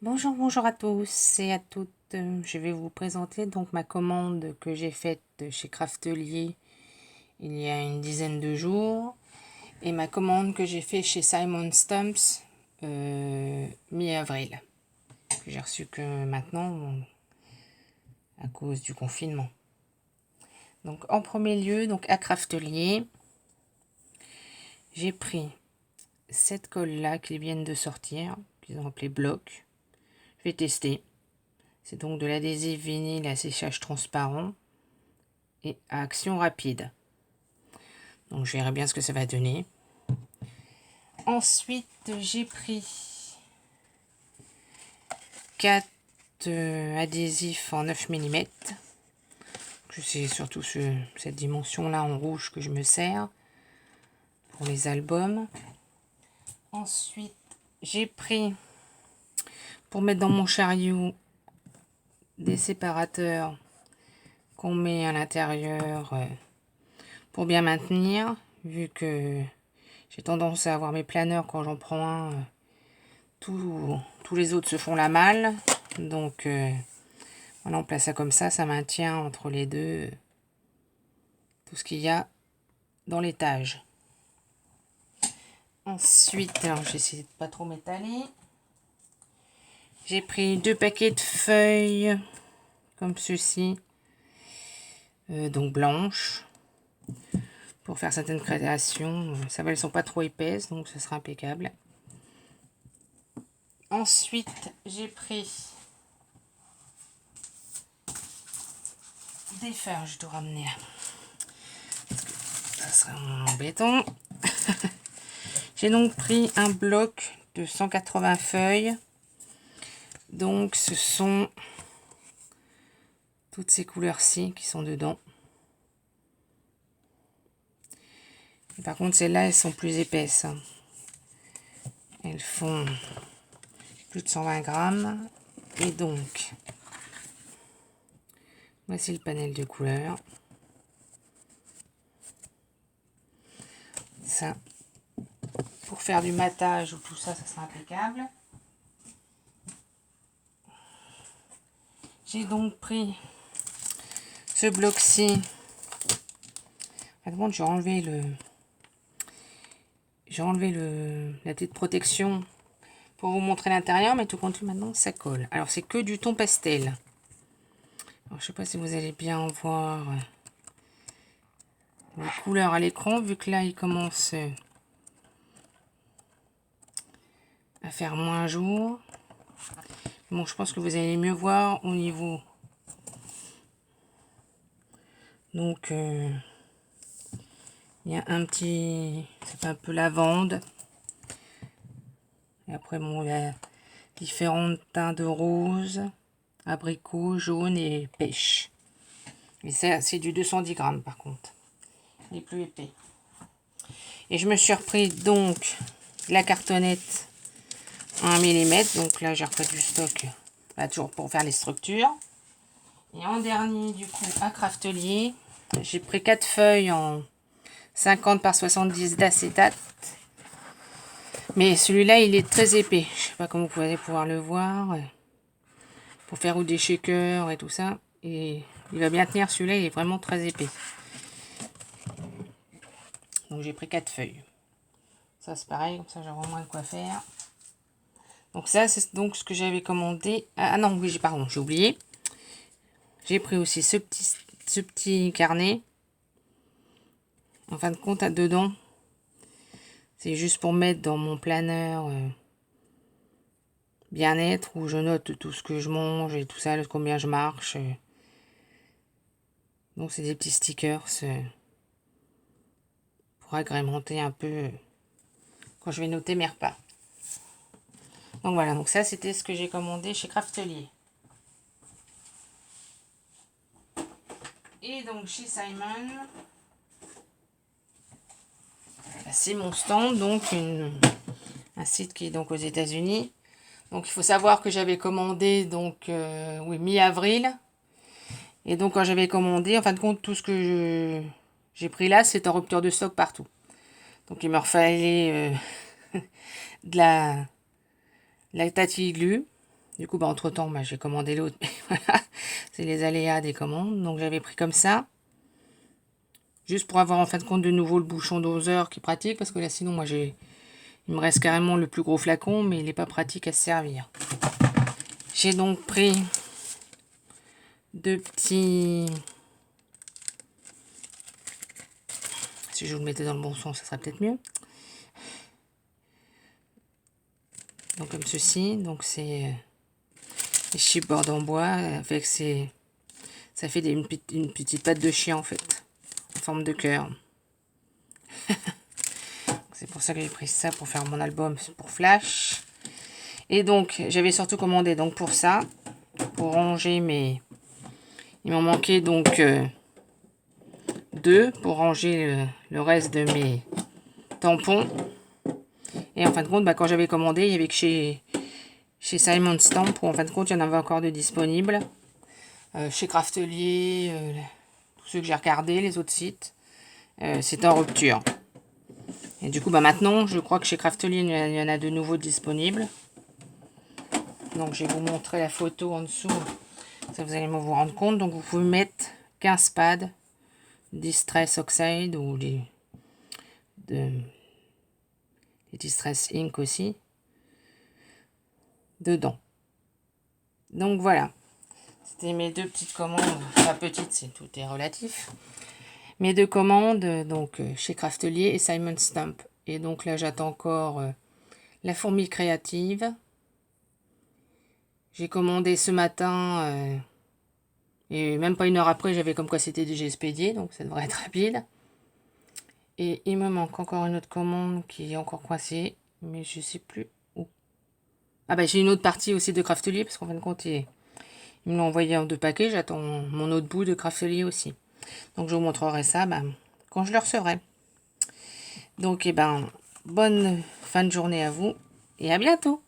Bonjour, bonjour à tous et à toutes. Je vais vous présenter donc ma commande que j'ai faite chez Craftelier il y a une dizaine de jours et ma commande que j'ai faite chez Simon Stumps mi-avril, que j'ai reçu que maintenant à cause du confinement. Donc en premier lieu, donc à Craftelier, j'ai pris cette colle là qui viennent de sortir, qu'ils ont appelé bloc. Je vais tester. C'est donc de l'adhésif vinyle à séchage transparent et à action rapide. Donc je verrai bien ce que ça va donner. Ensuite, j'ai pris 4 adhésifs en 9 mm. C'est surtout cette dimension-là en rouge que je me sers pour les albums. Ensuite, j'ai pris pour mettre dans mon chariot des séparateurs qu'on met à l'intérieur pour bien maintenir, vu que j'ai tendance à avoir mes planeurs quand j'en prends un, tous les autres se font la malle. Donc voilà, on place ça comme ça maintient entre les deux tout ce qu'il y a dans l'étage. Ensuite, alors j'ai essayé de pas trop m'étaler. J'ai pris 2 paquets de feuilles comme ceci, donc blanches, pour faire certaines créations. Ça va, elles sont pas trop épaisses, donc ce sera impeccable. Ensuite, j'ai pris des feuilles, je dois ramener. Ça serait embêtant. J'ai donc pris un bloc de 180 feuilles. Donc ce sont toutes ces couleurs-ci qui sont dedans. Et par contre, celles-là, elles sont plus épaisses. Elles font plus de 120 grammes. Et donc, voici le panel de couleurs. Ça, pour faire du matage ou tout ça, ça sera impeccable. J'ai donc pris ce bloc-ci. Par contre, j'ai enlevé la petite protection pour vous montrer l'intérieur, mais tout compte fait, maintenant ça colle. Alors c'est que du ton pastel. Alors, je sais pas si vous allez bien voir les couleurs à l'écran, vu que là il commence à faire moins jour. Bon, je pense que vous allez mieux voir au niveau. Donc il y a un petit, c'est un peu lavande. Et après bon, il y a différents teints de rose, abricot, jaune et pêche. Et ça, c'est du 210 grammes par contre. Il est plus épais. Et je me suis repris donc la cartonnette 1 mm. Donc là, j'ai repris du stock. Là, toujours pour faire les structures. Et en dernier, du coup, à Craftelier, j'ai pris 4 feuilles en 50 par 70 d'acétate. Mais celui-là, il est très épais. Je sais pas comment vous allez pouvoir le voir. Pour faire ou des shakers et tout ça. Et il va bien tenir, celui-là, il est vraiment très épais. Donc j'ai pris 4 feuilles. Ça c'est pareil, comme ça j'ai vraiment de quoi faire. Donc ça c'est donc ce que j'avais commandé. Ah non, oui, pardon, j'ai oublié. J'ai pris aussi ce petit carnet. En fin de compte, dedans, c'est juste pour mettre dans mon planeur bien-être, où je note tout ce que je mange et tout ça, combien je marche. Donc c'est des petits stickers pour agrémenter un peu quand je vais noter mes repas. Donc voilà, donc ça c'était ce que j'ai commandé chez Craftelier. Et donc chez Simon, c'est mon stand, donc un site qui est donc aux États-Unis. Donc il faut savoir que j'avais commandé donc oui, mi-avril. Et donc quand j'avais commandé, en fin de compte, tout ce que j'ai pris là, c'est en rupture de stock partout. Donc il me fallait de la tatille glue. Du coup, bah, entre-temps, bah, j'ai commandé l'autre. Voilà, c'est les aléas des commandes. Donc, j'avais pris comme ça. Juste pour avoir en fin de compte de nouveau le bouchon doseur qui est pratique. Parce que là, sinon, moi, il me reste carrément le plus gros flacon. Mais il n'est pas pratique à se servir. J'ai donc pris 2 petits... Si je vous le mettais dans le bon sens, ça serait peut-être mieux. Donc, comme ceci. Donc, c'est des chipboards en bois. Avec ces... Ça fait une petite patte de chien, en fait. En forme de cœur. C'est pour ça que j'ai pris ça pour faire mon album pour Flash. Et donc, j'avais surtout commandé donc pour ça. Pour ranger mes... Il m'en manquait donc 2 pour ranger le reste de mes tampons. Et en fin de compte, bah, quand j'avais commandé, il y avait que chez Simon Stamp, où en fin de compte, il y en avait encore de disponibles. Chez Craftelier, tous ceux que j'ai regardés, les autres sites, c'était en rupture. Et du coup, bah, maintenant, je crois que chez Craftelier, il y en a de nouveaux disponibles. Donc, je vais vous montrer la photo en dessous. Ça, vous allez vous rendre compte. Donc, vous pouvez mettre 15 pads Distress Oxide ou les Distress Ink aussi dedans. Donc, voilà. C'était mes 2 petites commandes. Pas petites, c'est tout est relatif. Mes 2 commandes, donc chez Craftelier et Simon Stamp. Et donc là, j'attends encore la fourmi créative. J'ai commandé ce matin, et même pas 1 heure après, j'avais comme quoi c'était déjà expédié, donc ça devrait être rapide. Et il me manque encore une autre commande qui est encore coincée, mais je sais plus où. Ah bah j'ai une autre partie aussi de Craftelier, parce qu'en fin de compte, ils me l'ont envoyé en 2 paquets, j'attends mon autre bout de Craftelier aussi. Donc je vous montrerai ça quand je le recevrai. Donc bonne fin de journée à vous et à bientôt.